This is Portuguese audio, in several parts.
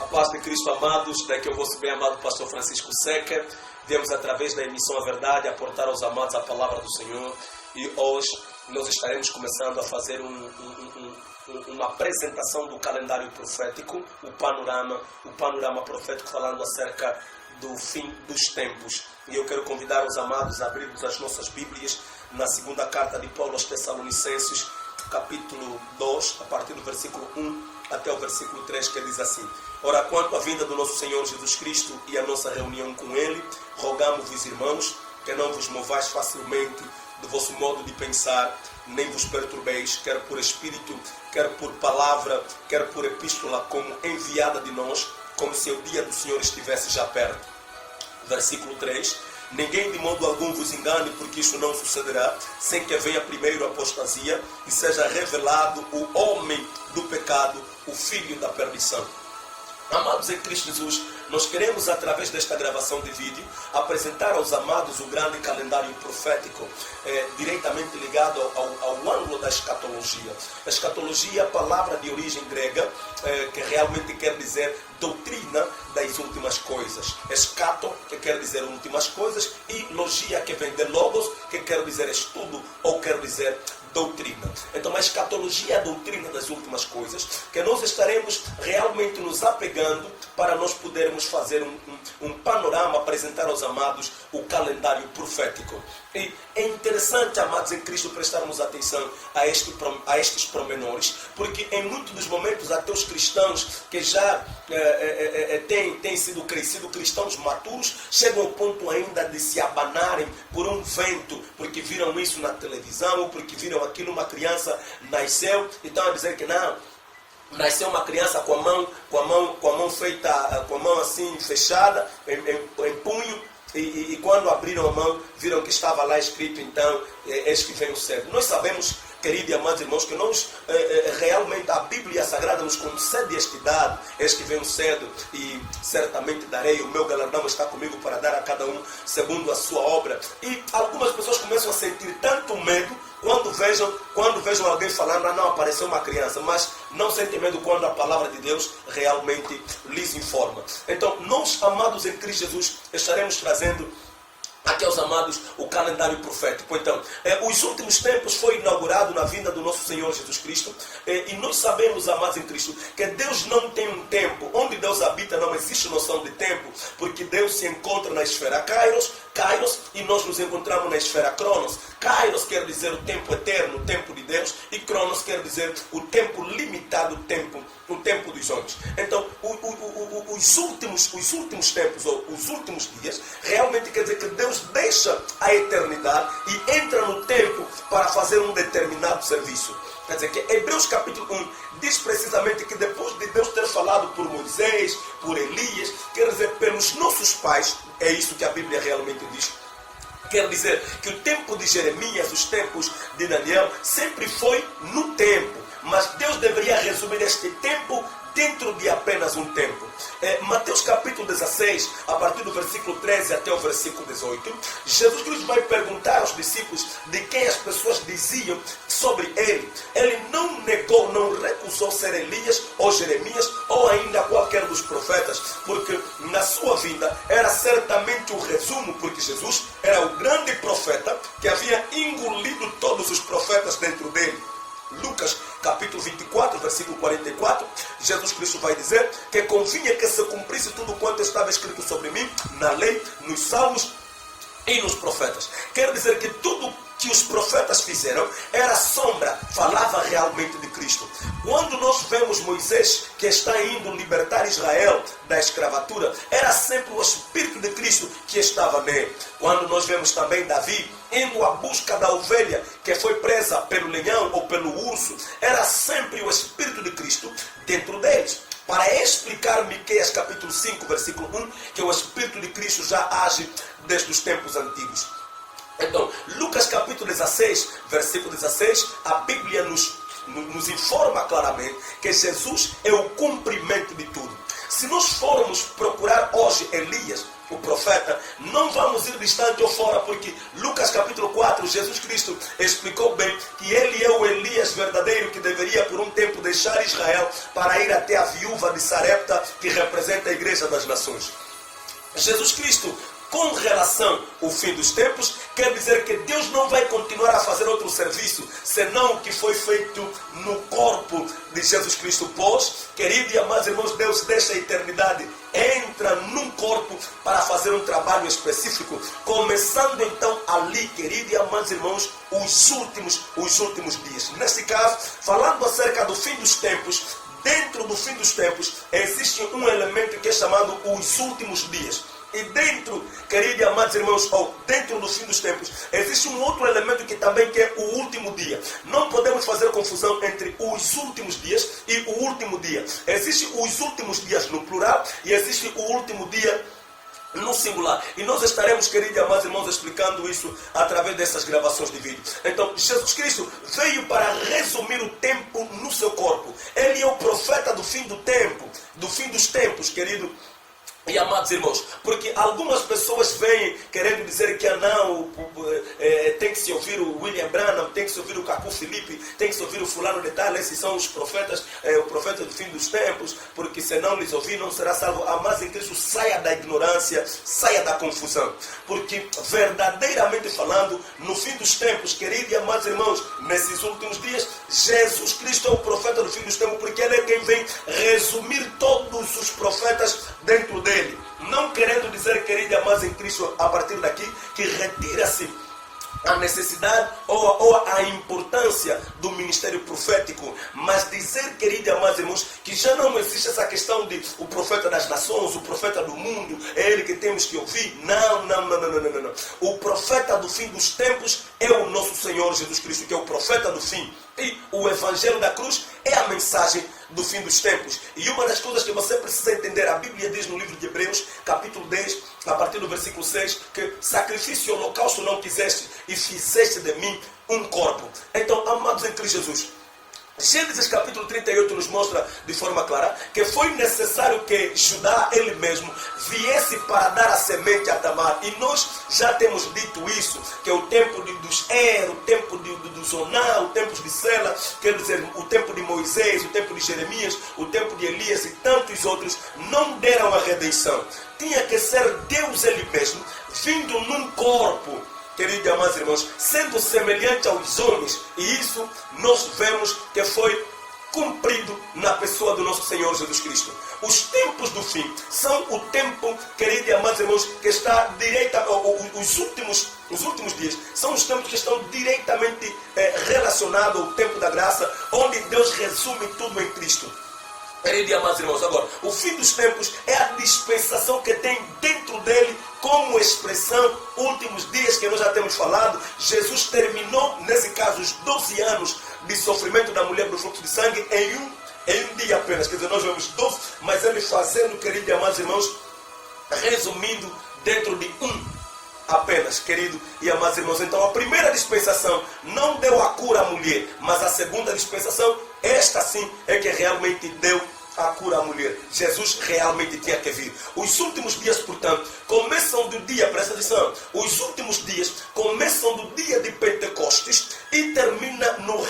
A paz de Cristo, amados, daqui o vosso bem-amado pastor Francisco Seca. Viemos através da emissão A Verdade aportar aos amados a palavra do Senhor. E hoje nós estaremos começando a fazer uma apresentação do calendário profético, o panorama profético, falando acerca do fim dos tempos. E eu quero convidar os amados a abrirmos as nossas Bíblias na segunda carta de Paulo aos Tessalonicenses, capítulo 2, a partir do versículo 1 até o versículo 3, que diz assim: Ora, quanto à vinda do nosso Senhor Jesus Cristo e a nossa reunião com Ele, rogamos-vos, irmãos, que não vos movais facilmente do vosso modo de pensar, nem vos perturbeis, quer por espírito, quer por palavra, quer por epístola, como enviada de nós, como se o dia do Senhor estivesse já perto. Versículo 3. Ninguém de modo algum vos engane, porque isso não sucederá, sem que venha primeiro a apostasia e seja revelado o homem do pecado, o filho da perdição. Amados em Cristo Jesus, nós queremos, através desta gravação de vídeo, apresentar aos amados o grande calendário profético, diretamente ligado ao ângulo da escatologia. A escatologia é a palavra de origem grega, que realmente quer dizer doutrina das últimas coisas. Escato, que quer dizer últimas coisas, e logia, que vem de logos, que quer dizer estudo, ou quer dizer doutrina. Então a escatologia é a doutrina das últimas coisas, que nós estaremos realmente nos apegando para nós podermos fazer um panorama, apresentar aos amados o calendário profético. E é interessante, amados em Cristo, prestarmos atenção a estes pormenores, porque em muitos dos momentos até os cristãos que já têm sido crescidos, cristãos maturos, chegam ao ponto ainda de se abanarem por um vento, porque viram isso na televisão, ou porque viram aquilo, uma criança nasceu e estão a dizer que não, nasceu uma criança com a mão feita, com a mão assim fechada, em punho, e quando abriram a mão, viram que estava lá escrito, então, eis que vem o cego. Nós sabemos, queridos e amados irmãos, que nós realmente a Bíblia Sagrada nos concede este dado, eis que vem cedo, e certamente darei, o meu galardão está comigo para dar a cada um segundo a sua obra. E algumas pessoas começam a sentir tanto medo quando vejam alguém falando, não, apareceu uma criança, mas não sentem medo quando a palavra de Deus realmente lhes informa. Então, nós, amados em Cristo Jesus, estaremos trazendo aqui aos amados o calendário profético. Então, os últimos tempos foi inaugurado na vinda do nosso Senhor Jesus Cristo, e nós sabemos, amados em Cristo, que Deus não tem um tempo. Onde Deus habita não existe noção de tempo, porque Deus se encontra na esfera Kairos, e nós nos encontramos na esfera Cronos. Kairos quer dizer o tempo eterno, o tempo de Deus, e Cronos quer dizer o tempo limitado, o tempo dos homens. Então, os últimos tempos, ou os últimos dias, realmente quer dizer que Deus deixa a eternidade e entra no tempo para fazer um determinado serviço. Quer dizer que Hebreus capítulo 1 diz precisamente que depois de Deus ter falado por Moisés, por Elias, quer dizer, pelos nossos pais, é isso que a Bíblia realmente diz. Quer dizer que o tempo de Jeremias, os tempos de Daniel, sempre foi no tempo. Mas Deus deveria resumir este tempo dentro de apenas um tempo. Mateus capítulo 16, a partir do versículo 13 até o versículo 18, Jesus Cristo vai perguntar aos discípulos de quem as pessoas diziam sobre ele. Ele não negou, não recusou ser Elias ou Jeremias ou ainda qualquer dos profetas, porque na sua vinda era certamente o resumo, porque Jesus era o grande profeta que havia engolido todos os profetas dentro dele. Lucas capítulo 24, versículo 44, Jesus Cristo vai dizer que convinha que se cumprisse tudo quanto estava escrito sobre mim, na lei, nos salmos e nos profetas. Quer dizer que tudo que os profetas fizeram era sombra, falava realmente de Cristo. Quando nós vemos Moisés, que está indo libertar Israel da escravatura, era sempre o Espírito de Cristo que estava nele. Quando nós vemos também Davi indo à busca da ovelha que foi presa pelo leão ou pelo urso, era sempre o Espírito de Cristo dentro deles. Para explicar Miqueias capítulo 5, versículo 1, que o Espírito de Cristo já age desde os tempos antigos. Então, Lucas capítulo 16, versículo 16, a Bíblia nos informa claramente que Jesus é o cumprimento de tudo. Se nós formos procurar hoje Elias, o profeta, não vamos ir distante ou fora, porque Lucas capítulo 4, Jesus Cristo explicou bem que ele é o Elias verdadeiro que deveria por um tempo deixar Israel para ir até a viúva de Sarepta, que representa a igreja das nações. Jesus Cristo, com relação ao fim dos tempos, quer dizer que Deus não vai continuar a fazer outro serviço, senão o que foi feito no corpo de Jesus Cristo. Pois, queridos e amados irmãos, Deus deixa a eternidade, entra num corpo para fazer um trabalho específico, começando então ali, queridos e amados irmãos, os últimos dias. Neste caso, falando acerca do fim dos tempos, dentro do fim dos tempos, existe um elemento que é chamado os últimos dias. E dentro, queridos e amados irmãos, dentro do fim dos tempos, existe um outro elemento que também é o último dia. Não podemos fazer confusão entre os últimos dias e o último dia. Existem os últimos dias no plural e existe o último dia no singular. E nós estaremos, queridos e amados irmãos, explicando isso através dessas gravações de vídeo. Então, Jesus Cristo veio para resumir o tempo no seu corpo. Ele é o profeta do fim do tempo, do fim dos tempos, querido e amados irmãos, porque algumas pessoas vêm querendo dizer que tem que se ouvir o William Branham, tem que se ouvir o Cacu Felipe, tem que se ouvir o fulano de tal, esses são os profetas, o profeta do fim dos tempos, porque se não lhes ouvir não será salvo. Amados em Cristo, saia da ignorância, saia da confusão, porque verdadeiramente falando, no fim dos tempos, queridos e amados irmãos, nesses últimos dias, Jesus Cristo é o profeta do fim dos tempos, porque Ele é quem vem resumir todos os profetas dentro dele. Não querendo dizer, queridos e amados em Cristo, a partir daqui, que retira-se a necessidade ou a importância do ministério profético, mas dizer, queridos e amados irmãos, que já não existe essa questão de o profeta das nações, o profeta do mundo, é ele que temos que ouvir. Não. O profeta do fim dos tempos é o nosso Senhor Jesus Cristo, que é o profeta do fim. E o Evangelho da Cruz é a mensagem do fim dos tempos. E uma das coisas que você precisa entender, a Bíblia diz no livro de Hebreus, capítulo 10, a partir do versículo 6, que sacrifício e holocausto não quiseste e fizeste de mim um corpo. Então, amados em Cristo Jesus, Gênesis capítulo 38 nos mostra de forma clara que foi necessário que Judá, ele mesmo, viesse para dar a semente a Tamar. E nós já temos dito isso, que é o tempo dos o tempo dos Oná, o tempo de Sela, quer dizer, o tempo de Moisés, o tempo de Jeremias, o tempo de Elias e tantos outros, não deram a redenção. Tinha que ser Deus ele mesmo, vindo num corpo, queridos e amados irmãos, sendo semelhante aos homens. E isso nós vemos que foi cumprido na pessoa do nosso Senhor Jesus Cristo. Os tempos do fim são o tempo, queridos e amados irmãos, que está os últimos dias são os tempos que estão diretamente relacionados ao tempo da graça, onde Deus resume tudo em Cristo. Queridos e amados irmãos, agora, o fim dos tempos é a dispensação que tem dentro dele como expressão últimos dias que nós já temos falado. Jesus terminou, nesse caso, os 12 anos de sofrimento da mulher do fluxo de sangue em um dia apenas. Quer dizer, nós vemos 12, mas ele fazendo, queridos e amados irmãos, resumindo dentro de um apenas, querido e amados irmãos. Então, a primeira dispensação não deu a cura à mulher, mas a segunda dispensação, esta sim, é que realmente deu a cura à mulher. Jesus realmente tinha que vir. Os últimos dias, portanto, começam do dia, presta atenção, os últimos dias começam do dia de Pentecostes e termina no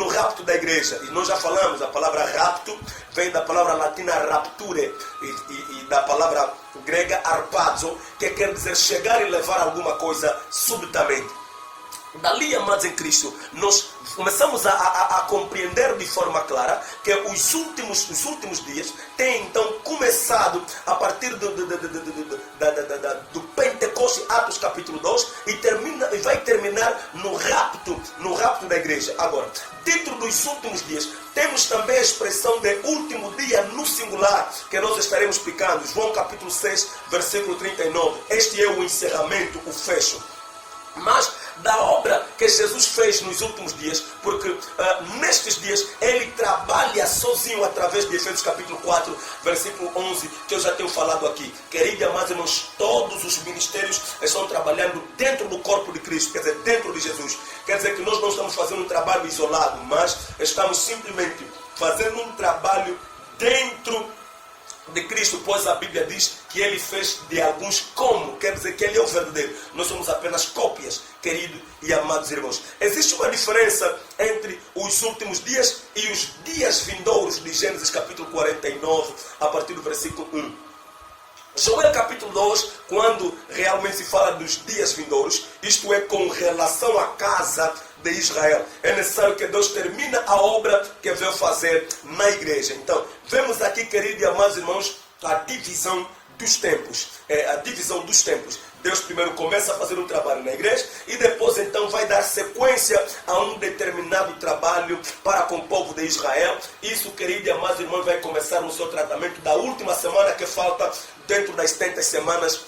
rapto da igreja. E nós já falamos, a palavra rapto vem da palavra latina rapture e da palavra grega arpazo, que quer dizer chegar e levar alguma coisa subitamente. Dali, amados em Cristo, nós começamos a compreender de forma clara que os últimos dias têm então começado a partir do Pentecoste, Atos capítulo 2, e vai terminar no rapto da igreja. Agora, dentro dos últimos dias, temos também a expressão de último dia no singular, que nós estaremos explicando. João capítulo 6, versículo 39. Este é o encerramento, o fecho. Mas da obra que Jesus fez nos últimos dias, porque nestes dias ele trabalha sozinho através de Efésios capítulo 4, versículo 11, que eu já tenho falado aqui. Queridos e amados irmãos, todos os ministérios estão trabalhando dentro do corpo de Cristo, quer dizer, dentro de Jesus. Quer dizer que nós não estamos fazendo um trabalho isolado, mas estamos simplesmente fazendo um trabalho dentro de Cristo, pois a Bíblia diz que ele fez de alguns como, quer dizer que ele é o verdadeiro. Nós somos apenas cópias, queridos e amados irmãos. Existe uma diferença entre os últimos dias e os dias vindouros de Gênesis capítulo 49, a partir do versículo 1. Joel capítulo 2, quando realmente se fala dos dias vindouros, isto é com relação à casa de Israel. É necessário que Deus termine a obra que veio fazer na igreja. Então, vemos aqui, queridos e amados irmãos, a divisão dos tempos. A divisão dos tempos. Deus primeiro começa a fazer um trabalho na igreja e depois então vai dar sequência a um determinado trabalho para com o povo de Israel. Isso, queridos e amados irmãos, vai começar no seu tratamento da última semana que falta dentro das 70 semanas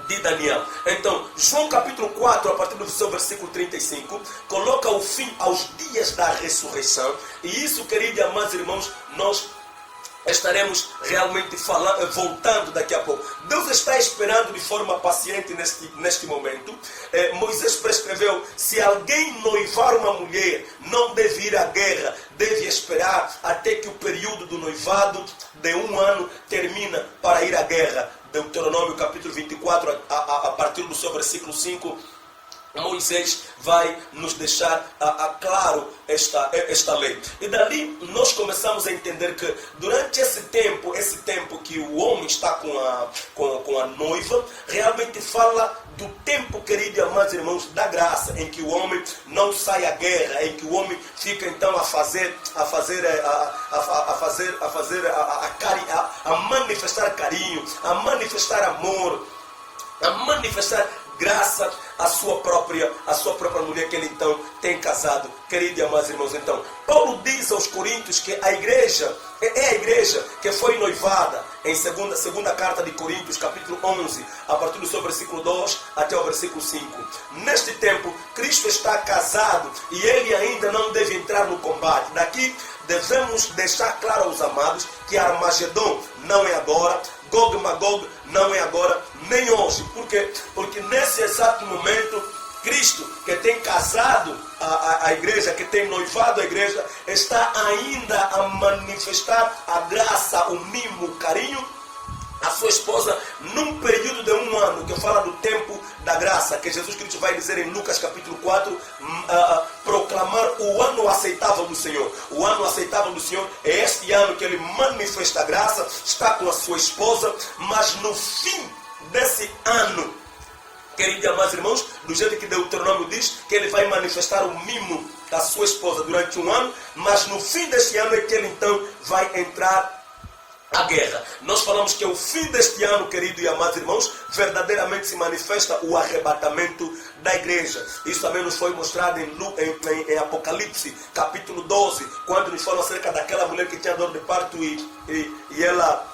de Daniel. Então, João capítulo 4, a partir do seu versículo 35, coloca o fim aos dias da ressurreição. E isso, queridos e amados irmãos, nós estaremos realmente voltando daqui a pouco. Deus está esperando de forma paciente neste momento. Moisés prescreveu: se alguém noivar uma mulher, não deve ir à guerra, deve esperar até que o período do noivado de 1 ano termina para ir à guerra. Deuteronômio capítulo 24, a partir do seu versículo 5, Moisés vai nos deixar claro esta lei. E dali nós começamos a entender que durante esse tempo que o homem está com a noiva, realmente fala do tempo, querido e amados irmãos, da graça, em que o homem não sai à guerra, em que o homem fica então a manifestar carinho, a manifestar amor, a manifestar graça à sua própria mulher que ele então tem casado. Queridos e amados irmãos, então, Paulo diz aos Coríntios que a igreja é a igreja que foi noivada em segunda carta de Coríntios, capítulo 11, a partir do seu versículo 2 até o versículo 5. Neste tempo, Cristo está casado e ele ainda não deve entrar no combate. Daqui devemos deixar claro aos amados que Armagedon não é agora, Gog e Magog não é agora, nem hoje. Por quê? Porque nesse exato momento, Cristo, que tem casado a igreja, que tem noivado a igreja, está ainda a manifestar a graça, o mimo, o carinho a sua esposa num período de 1 ano, que fala do tempo da graça, que Jesus Cristo vai dizer em Lucas capítulo 4, proclamar o ano aceitável do Senhor. O ano aceitável do Senhor é este ano que ele manifesta a graça, está com a sua esposa, mas no fim desse ano, queridos e amados irmãos, do jeito que Deuteronômio diz, que ele vai manifestar o mimo da sua esposa durante 1 ano, mas no fim deste ano é que ele então vai entrar a guerra. Nós falamos que o fim deste ano, queridos e amados irmãos, verdadeiramente se manifesta o arrebatamento da igreja. Isso também nos foi mostrado em Apocalipse, capítulo 12, quando nos fala acerca daquela mulher que tinha dor de parto e ela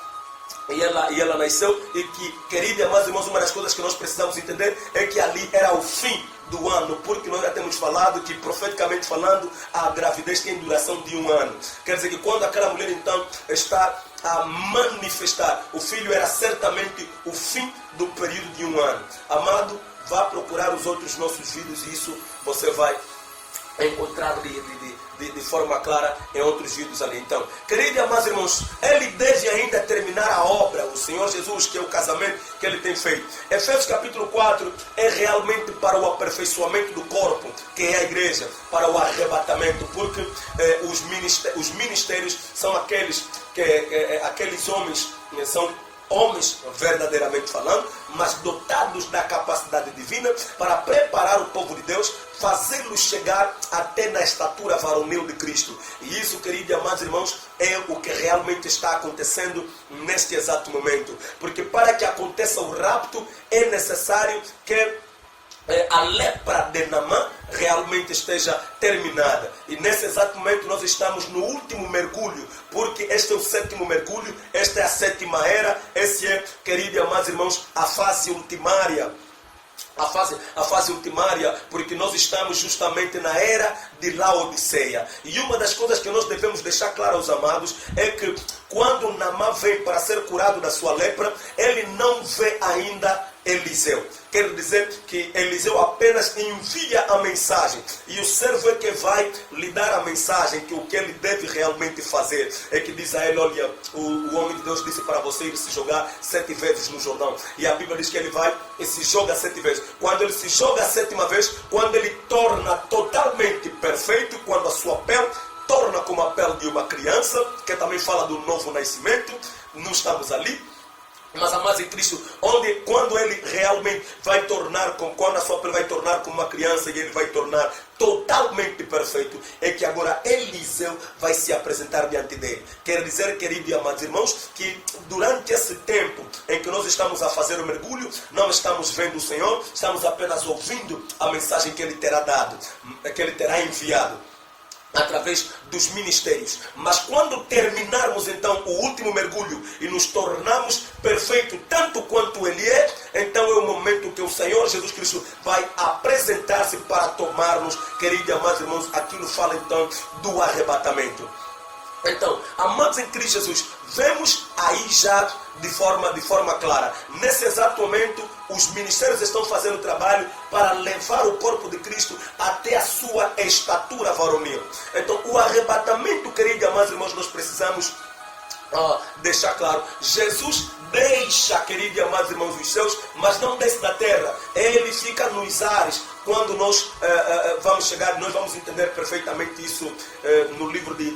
nasceu. E que, queridos e amados irmãos, uma das coisas que nós precisamos entender é que ali era o fim do ano, porque nós já temos falado que, profeticamente falando, a gravidez tem duração de 1 ano. Quer dizer que quando aquela mulher então está a manifestar o filho, era certamente o fim do período de 1 ano. Amado, vá procurar os outros nossos vídeos e isso você vai encontrar de forma clara em outros vídeos ali. Então, queridos e amados irmãos, ele deve ainda terminar a obra, o Senhor Jesus, que é o casamento que ele tem feito. Efésios capítulo 4 é realmente para o aperfeiçoamento do corpo, que é a igreja, para o arrebatamento, porque os ministérios são aqueles homens, são homens verdadeiramente falando, mas dotados da capacidade divina para preparar o povo de Deus, fazê-los chegar até na estatura varonil de Cristo. E isso, queridos e amados irmãos, é o que realmente está acontecendo neste exato momento. Porque para que aconteça o rapto, é necessário que a lepra de Naamã realmente esteja terminada. E nesse exato momento nós estamos no último mergulho, porque este é o 7º mergulho, esta é a 7ª era, esse é, queridos e amados irmãos, a fase ultimária. A fase ultimária, porque nós estamos justamente na era de Laodiceia. E uma das coisas que nós devemos deixar claro aos amados é que quando Naamã vem para ser curado da sua lepra, ele não vê ainda Eliseu. Quer dizer que Eliseu apenas envia a mensagem e o servo é que vai lhe dar a mensagem, que o que ele deve realmente fazer é que diz a ele: olha, o homem de Deus disse para você ir se jogar 7 vezes no Jordão. E a Bíblia diz que ele vai e se joga 7 vezes. Quando ele se joga a 7ª vez, quando ele torna totalmente perfeito, quando a sua pele torna como a pele de uma criança, que também fala do novo nascimento, não estamos ali. Mas amados em Cristo, quando ele realmente vai tornar, quando a sua pele vai tornar como uma criança e ele vai tornar totalmente perfeito, é que agora Eliseu vai se apresentar diante dele. Quer dizer, queridos e amados irmãos, que durante esse tempo em que nós estamos a fazer o mergulho, não estamos vendo o Senhor, estamos apenas ouvindo a mensagem que ele terá dado, que ele terá enviado através dos ministérios. Mas quando terminarmos então o último mergulho e nos tornarmos perfeitos tanto quanto ele é, então é o momento que o Senhor Jesus Cristo vai apresentar-se para tomar-nos. Queridos e amados irmãos, aquilo fala então do arrebatamento. Então, amados em Cristo Jesus, vemos aí já de forma clara. Nesse exato momento, os ministérios estão fazendo o trabalho para levar o corpo de Cristo até a sua estatura varonil. Então, o arrebatamento, queridos e amados irmãos, nós precisamos deixar claro. Jesus deixa, queridos e amados irmãos, os céus, mas não desce da terra. Ele fica nos ares. Quando nós vamos chegar, nós vamos entender perfeitamente isso no livro de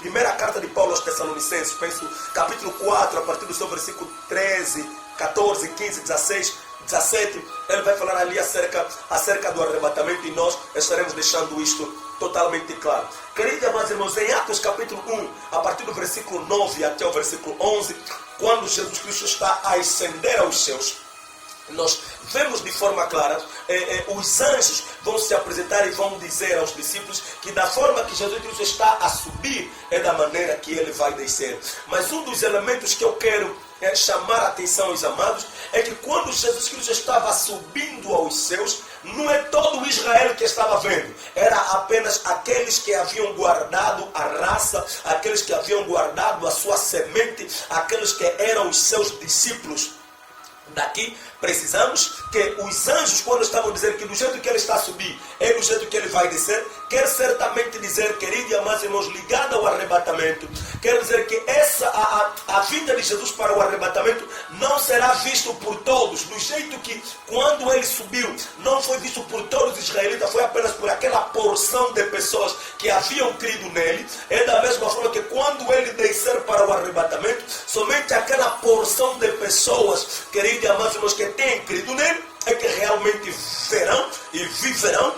primeira carta de Paulo aos Tessalonicenses, penso, capítulo 4, a partir do seu versículo 13, 14, 15, 16, 17, ele vai falar ali acerca do arrebatamento e nós estaremos deixando isto totalmente claro. Queridos amados irmãos, em Atos capítulo 1, a partir do versículo 9 até o versículo 11, quando Jesus Cristo está a ascender aos céus, nós vemos de forma clara, os anjos vão se apresentar e vão dizer aos discípulos que da forma que Jesus Cristo está a subir, é da maneira que ele vai descer. Mas um dos elementos que eu quero chamar a atenção aos amados, é que quando Jesus Cristo estava subindo aos céus, não é todo o Israel que estava vendo, era apenas aqueles que haviam guardado a raça, aqueles que haviam guardado a sua semente, aqueles que eram os seus discípulos. Daqui precisamos que os anjos, quando estavam dizendo que do jeito que ele está a subir é do jeito que ele vai descer, quer certamente dizer, queridos e amados irmãos, ligado ao arrebatamento, quer dizer que a vinda de Jesus para o arrebatamento não será visto por todos, do jeito que quando ele subiu não foi visto por todos os israelitas, foi apenas por aquela porção de pessoas que haviam crido nele. É da mesma forma que quando ele descer para o arrebatamento, somente aquela porção de pessoas, queridos e amados irmãos, que têm crido nele, é que realmente verão e viverão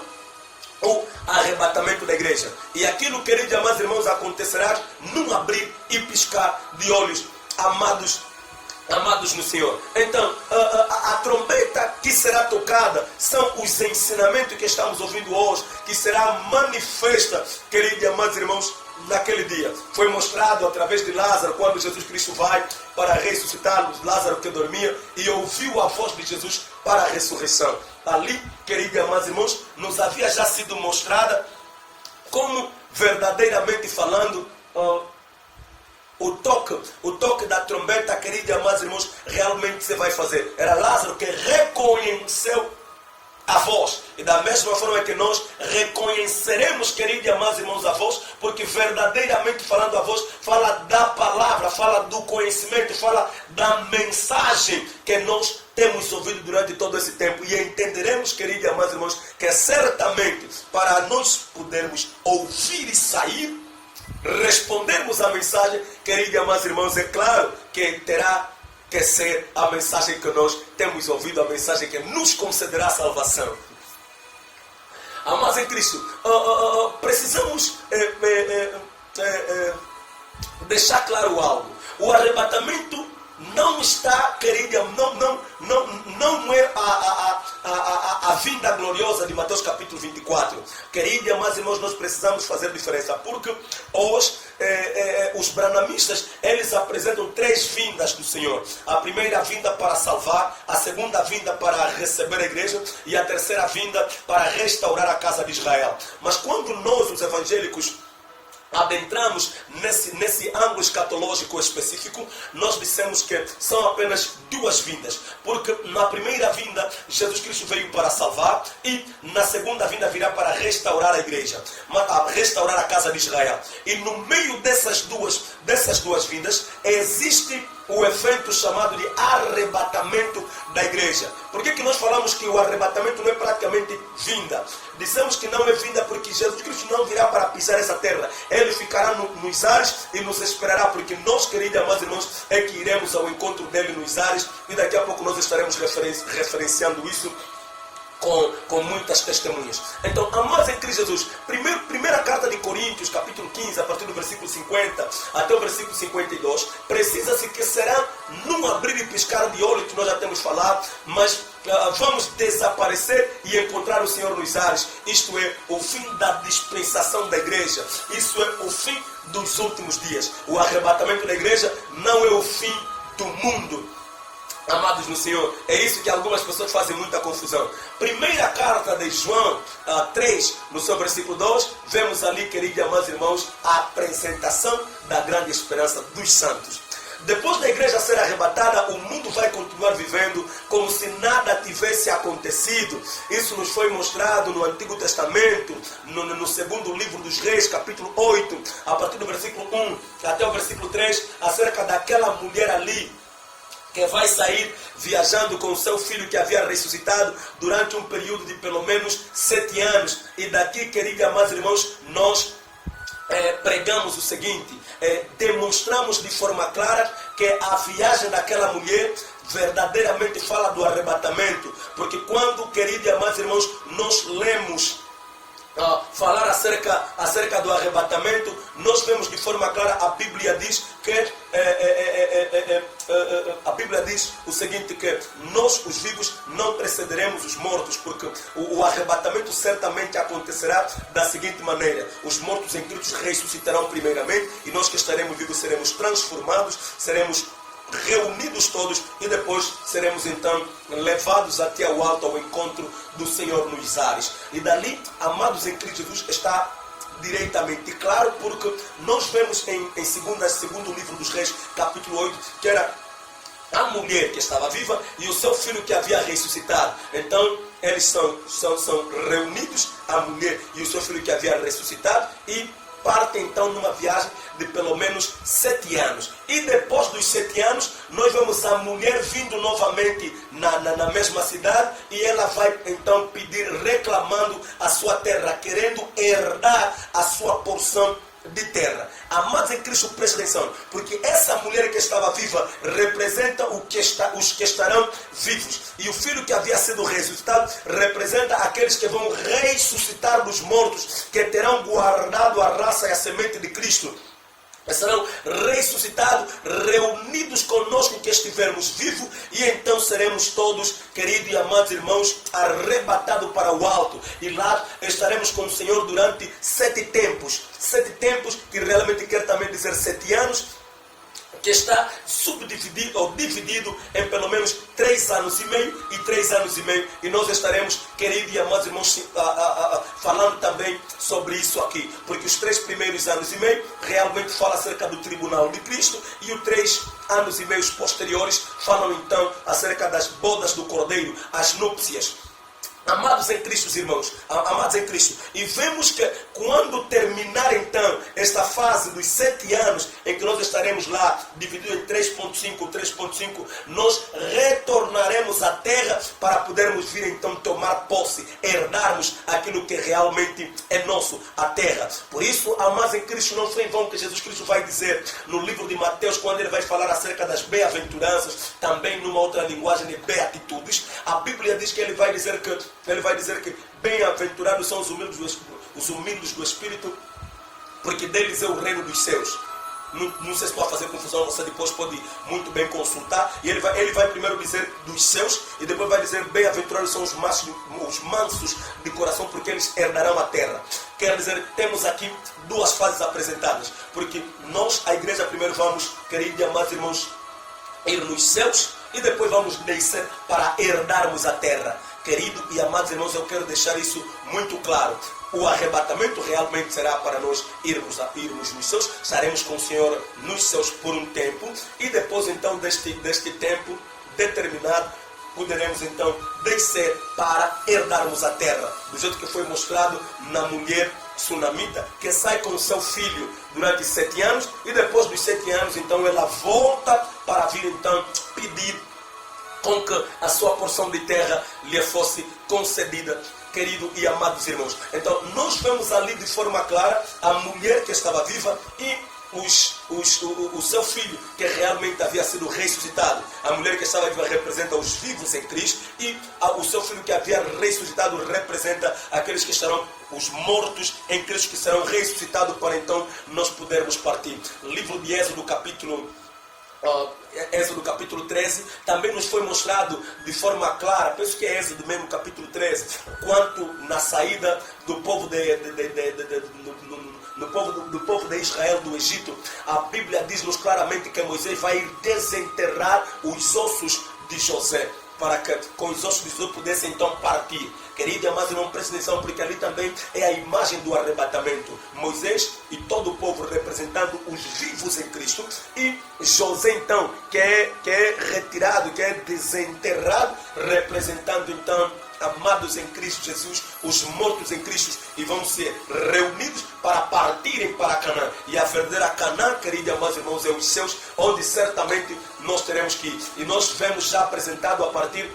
o arrebatamento da igreja. E aquilo, queridos e amados irmãos, acontecerá num abrir e piscar de olhos, amados no Senhor. Então, a trombeta que será tocada são os ensinamentos que estamos ouvindo hoje, que será manifesta, queridos e amados irmãos, naquele dia. Foi mostrado através de Lázaro, quando Jesus Cristo vai para ressuscitar Lázaro que dormia e ouviu a voz de Jesus para a ressurreição. Ali, queridos e amados irmãos, nos havia já sido mostrada como verdadeiramente falando o toque da trombeta, queridos e amados irmãos, realmente se vai fazer. Era Lázaro que reconheceu a voz. E da mesma forma que nós reconheceremos, queridos e amados irmãos, a voz, porque verdadeiramente falando a voz, fala da palavra, fala do conhecimento, fala da mensagem que nós temos ouvido durante todo esse tempo. E entenderemos, queridos e amados irmãos, que certamente para nós podermos ouvir e sair, respondermos a mensagem, queridos e amados irmãos, é claro que terá que ser a mensagem que nós temos ouvido, a mensagem que nos concederá salvação. Amados em Cristo, precisamos deixar claro algo. O arrebatamento não está, querida, não é a vinda gloriosa de Mateus capítulo 24. Queridos e amados irmãos, nós precisamos fazer diferença, porque hoje os branamistas, eles apresentam 3 vindas do Senhor. A primeira vinda para salvar, a segunda vinda para receber a igreja e a terceira vinda para restaurar a casa de Israel. Mas quando nós, os evangélicos, adentramos nesse ângulo escatológico específico, nós dissemos que são apenas duas vindas. Porque na primeira vinda, Jesus Cristo veio para salvar e na segunda vinda virá para restaurar a igreja, restaurar a casa de Israel. E no meio dessas duas vindas, existe o evento chamado de arrebatamento da igreja. Por que nós falamos que o arrebatamento não é praticamente vinda? Dizemos que não é vinda porque Jesus Cristo não virá para pisar essa terra. Ele ficará nos ares e nos esperará, porque nós, queridos amados irmãos, é que iremos ao encontro dele nos ares, e daqui a pouco nós estaremos referenciando isso com muitas testemunhas. Então, amados em Cristo Jesus, primeira carta de Coríntios, capítulo 15, a partir do versículo 50 até o versículo 52, precisa-se que será num abrir e piscar de olho, que nós já temos falado, mas vamos desaparecer e encontrar o Senhor nos ares. Isto é o fim da dispensação da igreja. Isso é o fim dos últimos dias. O arrebatamento da igreja não é o fim do mundo. Amados no Senhor, é isso que algumas pessoas fazem muita confusão. Primeira carta de João 3, no seu versículo 2, vemos ali, queridos e amados irmãos, a apresentação da grande esperança dos santos. Depois da igreja ser arrebatada, o mundo vai continuar vivendo como se nada tivesse acontecido. Isso nos foi mostrado no Antigo Testamento, no segundo livro dos Reis, capítulo 8, a partir do versículo 1 até o versículo 3, acerca daquela mulher ali, que vai sair viajando com o seu filho que havia ressuscitado durante um período de pelo menos 7 anos. E daqui, queridos e amados irmãos, nós pregamos o seguinte, demonstramos de forma clara que a viagem daquela mulher verdadeiramente fala do arrebatamento. Porque quando, queridos e amados irmãos, nós lemos falar acerca do arrebatamento, nós vemos de forma clara, a Bíblia diz que a Bíblia diz o seguinte, que nós os vivos não precederemos os mortos, porque o arrebatamento certamente acontecerá da seguinte maneira: os mortos em Cristo ressuscitarão primeiramente, e nós que estaremos vivos seremos transformados, seremos reunidos todos, e depois seremos então levados até ao alto, ao encontro do Senhor nos ares. E dali, amados em Cristo Jesus, está diretamente claro, porque nós vemos em segundo livro dos Reis, capítulo 8, que era a mulher que estava viva e o seu filho que havia ressuscitado. Então eles são reunidos, a mulher e o seu filho que havia ressuscitado, e partem então numa viagem de pelo menos 7 anos. E depois dos 7 anos, nós vemos a mulher vindo novamente na mesma cidade, e ela vai então pedir, reclamando a sua terra, querendo herdar a sua porção de terra. Amados em Cristo, preste atenção, porque essa mulher que estava viva representa os que estarão vivos, e o filho que havia sido ressuscitado representa aqueles que vão ressuscitar dos mortos, que terão guardado a raça e a semente de Cristo. Serão ressuscitados, reunidos conosco que estivermos vivos, e então seremos todos, queridos e amados irmãos, arrebatados para o alto, e lá estaremos com o Senhor durante 7 tempos. 7 tempos, que realmente quer também dizer 7 anos, que está subdividido ou dividido em pelo menos 3 anos e meio e 3 anos e meio. E nós estaremos, queridos e amados irmãos, falando também sobre isso aqui. Porque os 3 primeiros anos e meio realmente falam acerca do tribunal de Cristo, e os 3 anos e meio posteriores falam então acerca das bodas do Cordeiro, as núpcias. Amados em Cristo, irmãos, amados em Cristo, e vemos que quando terminar então esta fase dos 7 anos, em que nós estaremos lá, dividido em 3.5, nós retornaremos à terra para podermos vir então tomar posse, herdarmos aquilo que realmente é nosso, a terra. Por isso, amados em Cristo, não foi em vão que Jesus Cristo vai dizer no livro de Mateus, quando ele vai falar acerca das bem-aventuranças, também numa outra linguagem de beatitudes, a Bíblia diz que ele vai dizer que bem-aventurados são os humildes do Espírito, porque deles é o reino dos céus. Não sei se pode fazer confusão, você depois pode muito bem consultar. E ele vai primeiro dizer dos céus, e depois vai dizer bem-aventurados são os mansos de coração, porque eles herdarão a terra. Quer dizer, temos aqui 2 fases apresentadas, porque nós, a igreja, primeiro vamos, queridos e amados irmãos, ir nos céus, e depois vamos descer para herdarmos a terra. Querido e amados irmãos, eu quero deixar isso muito claro. o arrebatamento realmente será para nós irmos nos céus, estaremos com o Senhor nos céus por um tempo, e depois então deste tempo determinado, poderemos então descer para herdarmos a terra, do jeito que foi mostrado na mulher sunamita, que sai com o seu filho durante 7 anos, e depois dos 7 anos então ela volta para vir então pedir com que a sua porção de terra lhe fosse concedida. Querido e amados irmãos, então nós vemos ali de forma clara a mulher que estava viva e o seu filho que realmente havia sido ressuscitado. A mulher que estava viva representa os vivos em Cristo, e o seu filho que havia ressuscitado representa aqueles que estarão, os mortos em Cristo, que serão ressuscitados para então nós podermos partir. Livro de Êxodo capítulo 13, também nos foi mostrado de forma clara, penso que é Êxodo mesmo capítulo 13, quanto na saída do povo do povo de Israel do Egito. A Bíblia diz-nos claramente que Moisés vai desenterrar os ossos de José, para que com os ossos de José pudessem então partir. Querido e amado, não preste atenção, porque ali também é a imagem do arrebatamento. Moisés e todo o povo representando os vivos em Cristo, e José então que é retirado, que é desenterrado, representando então, amados em Cristo Jesus, os mortos em Cristo, e vão ser reunidos para partirem para Canaã. E a verdadeira Canaã, queridos e amados irmãos, é os céus, onde certamente nós teremos que ir. E nós vemos já apresentado a partir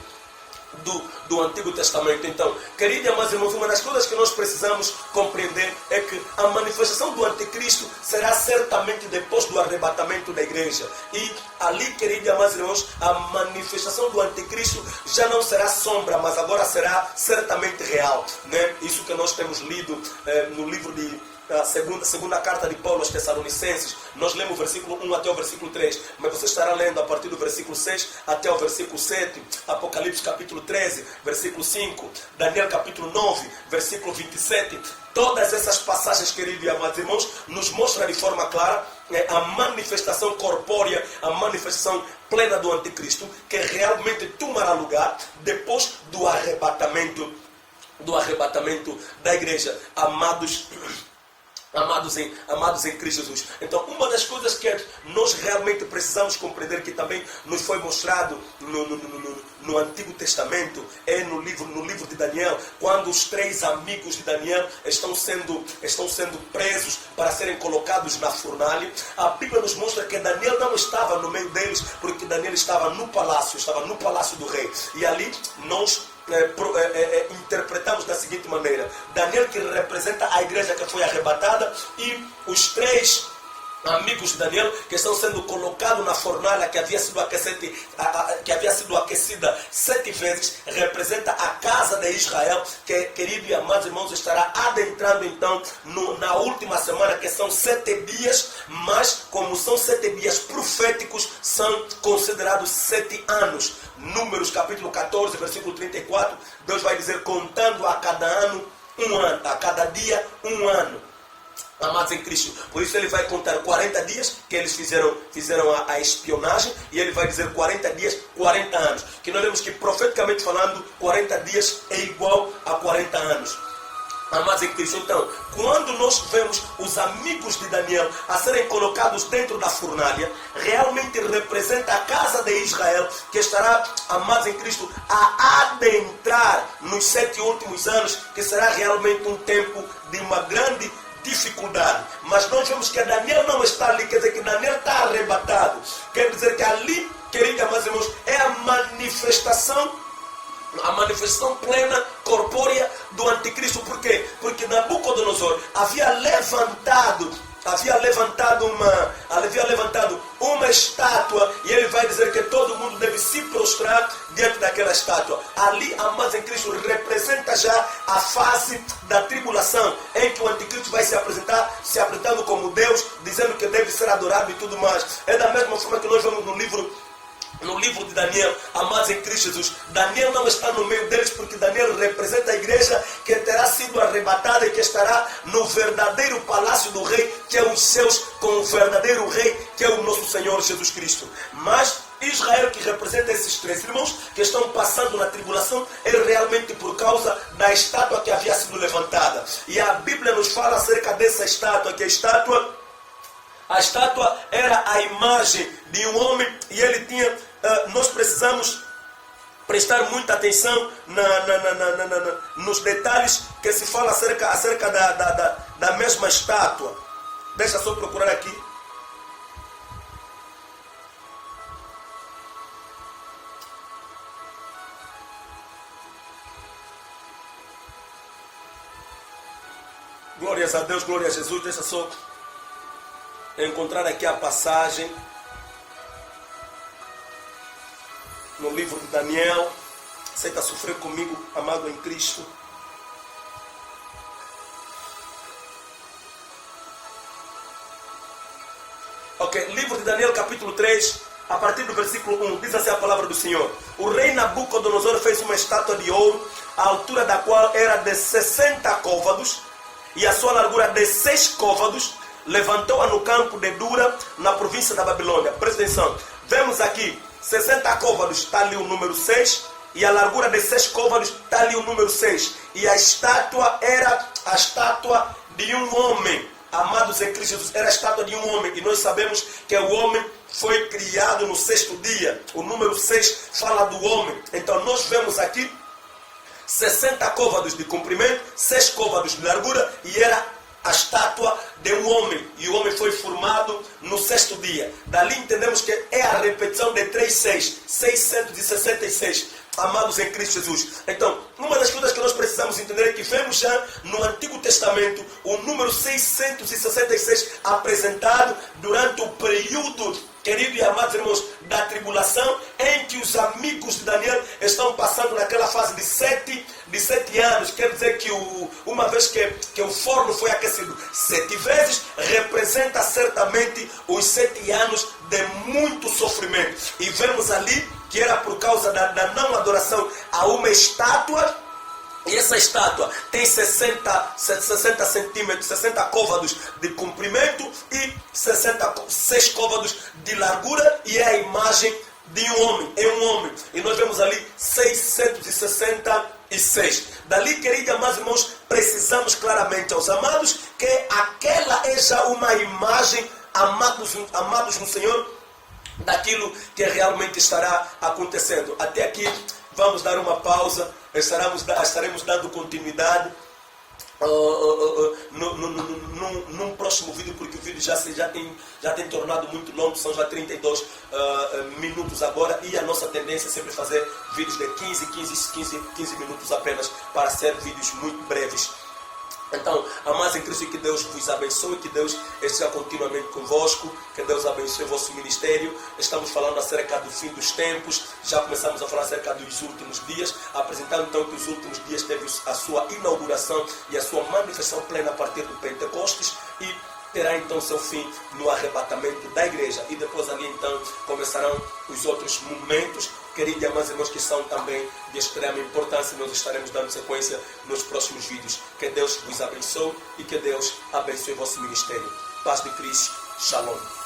do Antigo Testamento. Então, queridos e amados irmãos, uma das coisas que nós precisamos compreender é que a manifestação do Anticristo será certamente depois do arrebatamento da igreja. E ali, queridos e amados irmãos, a manifestação do Anticristo já não será sombra, mas agora será certamente real, né? Isso que nós temos lido no livro de a segunda carta de Paulo aos Tessalonicenses, nós lemos o versículo 1 até o versículo 3, mas você estará lendo a partir do versículo 6 até o versículo 7, Apocalipse capítulo 13, versículo 5, Daniel capítulo 9, versículo 27, todas essas passagens, queridos e amados irmãos, nos mostram de forma clara a manifestação corpórea, a manifestação plena do Anticristo, que realmente tomará lugar depois do arrebatamento da igreja. Amados em Cristo Jesus. Então, uma das coisas que nós realmente precisamos compreender, que também nos foi mostrado no Antigo Testamento, é no livro de Daniel, quando os 3 amigos de Daniel estão sendo presos para serem colocados na fornalha. A Bíblia nos mostra que Daniel não estava no meio deles, porque Daniel estava no palácio do rei. E ali nós interpretamos da seguinte maneira: Daniel, que representa a igreja que foi arrebatada, e os 3 amigos de Daniel que estão sendo colocados na fornalha que havia sido aquecida 7 vezes, representa a casa de Israel, que, querido e amados irmãos, estará adentrando então na última semana, que são 7 dias, mas como são 7 dias proféticos, são considerados 7 anos. Números capítulo 14, versículo 34, Deus vai dizer: contando a cada ano um ano, a cada dia um ano. Amados em Cristo, por isso ele vai contar 40 dias que eles fizeram a espionagem, e ele vai dizer 40 dias, 40 anos. Que nós vemos que, profeticamente falando, 40 dias é igual a 40 anos. Amados em Cristo, então, quando nós vemos os amigos de Daniel a serem colocados dentro da fornalha, realmente representa a casa de Israel, que estará, amados em Cristo, a adentrar nos 7 últimos anos, que será realmente um tempo de uma grande dificuldade. Mas nós vemos que Daniel não está ali, quer dizer que Daniel está arrebatado. Quer dizer que ali, queridos amados irmãos, é a manifestação plena, corpórea do Anticristo. Por quê? Porque Nabucodonosor havia levantado uma estátua, e ele vai dizer que todo mundo deve se prostrar diante daquela estátua. Ali, amados em Cristo, representa já a fase da tribulação, em que o Anticristo vai se apresentando como Deus, dizendo que deve ser adorado e tudo mais. É da mesma forma que nós vemos no livro de Daniel, amados em Cristo Jesus. Daniel não está no meio deles, porque Daniel representa a igreja que terá sido arrebatada e que estará no verdadeiro palácio do rei, que é os céus, com o verdadeiro rei, que é o nosso Senhor Jesus Cristo. Mas Israel, que representa esses três irmãos que estão passando na tribulação, é realmente por causa da estátua que havia sido levantada. E a Bíblia nos fala acerca dessa estátua, que a estátua era a imagem de um homem, e ele tinha, nós precisamos prestar muita atenção nos detalhes que se fala acerca da mesma estátua. Deixa só procurar aqui. Glórias a Deus, glória a Jesus. Deixa só encontrar aqui a passagem no livro de Daniel. Aceita sofrer comigo, amado em Cristo. Ok, livro de Daniel, capítulo 3, a partir do versículo 1, diz assim a palavra do Senhor. O rei Nabucodonosor fez uma estátua de ouro, a altura da qual era de 60 côvados, e a sua largura de 6 côvados, levantou-a no campo de Dura, na província da Babilônia. Presta atenção, vemos aqui 60 côvados, está ali o número 6, e a largura de 6 côvados, está ali o número 6. E a estátua era a estátua de um homem. Amados em Cristo Jesus, era a estátua de um homem. E nós sabemos que o homem foi criado no 6º dia. O número 6 fala do homem. Então nós vemos aqui 60 côvados de comprimento, 6 côvados de largura, e era a estátua de um homem. E o homem foi formado no 6º dia. Dali entendemos que é a repetição de 3, 6, 666. Amados em Cristo Jesus. Então, uma das coisas que nós precisamos entender é que vemos já no Antigo Testamento o número 666 apresentado durante o período, queridos e amados irmãos, da tribulação, em que os amigos de Daniel estão passando naquela fase de 7 anos. Quer dizer que uma vez que o forno foi aquecido 7 vezes, representa certamente os 7 anos de muito sofrimento. E vemos ali que era por causa da não adoração a uma estátua. E essa estátua tem 60 centímetros, 60 côvados de comprimento e 6 côvados de largura, e é a imagem de um homem, é um homem. E nós vemos ali 666. Dali, queridos amados irmãos, precisamos claramente aos amados que aquela é já uma imagem, amados no Senhor, daquilo que realmente estará acontecendo. Até aqui vamos dar uma pausa, estaremos dando continuidade num próximo vídeo, porque o vídeo já tem tornado muito longo, são já 32 minutos agora, e a nossa tendência é sempre fazer vídeos de 15 minutos apenas, para ser vídeos muito breves. Então, amados em Cristo, que Deus vos abençoe, que Deus esteja continuamente convosco, que Deus abençoe o vosso ministério. Estamos falando acerca do fim dos tempos, já começamos a falar acerca dos últimos dias, apresentando então que os últimos dias teve a sua inauguração e a sua manifestação plena a partir do Pentecostes, e terá então seu fim no arrebatamento da igreja. E depois ali então começarão os outros momentos, queridos e amados irmãos, que são também de extrema importância. Nós estaremos dando sequência nos próximos vídeos. Que Deus vos abençoe e que Deus abençoe o vosso ministério. Paz de Cristo. Shalom.